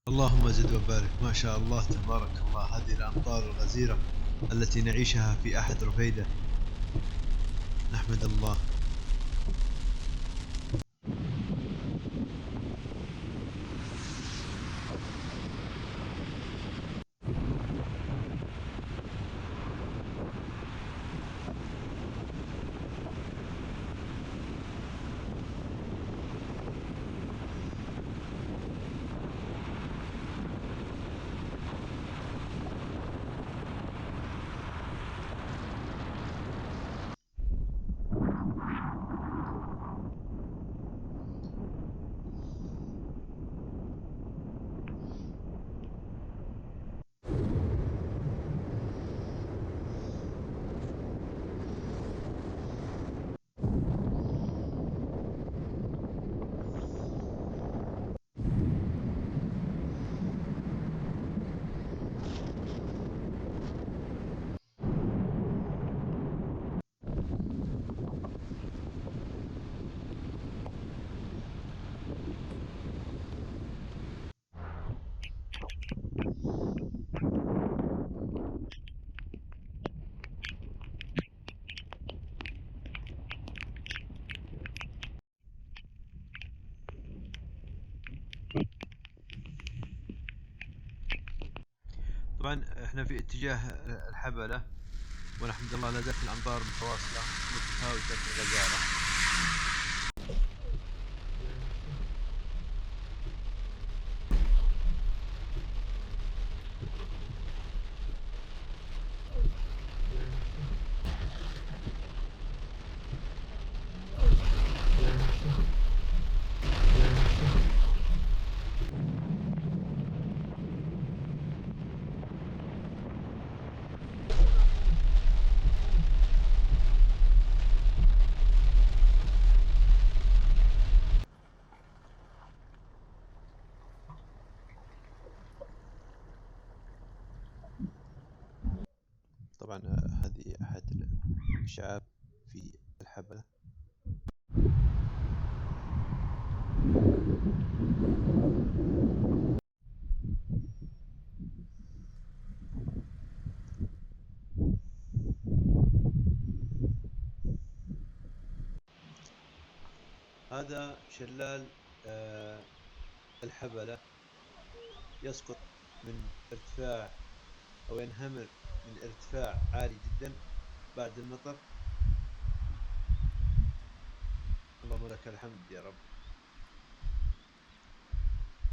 اللهم زد وبارك، ما شاء الله تبارك الله. هذه الأمطار الغزيرة التي نعيشها في أحد رفيدة، نحمد الله. طبعا احنا في اتجاه الحبلة، ونحمد الله لا زالت الأمطار متواصلة متفاوتة في الغزارة. طبعا هذه أحد الشعاب في الحبلة. هذا شلال الحبلة، يسقط من ارتفاع أو ينهمر من ارتفاع عالي جدا بعد المطر. اللهم لك الحمد يا رب.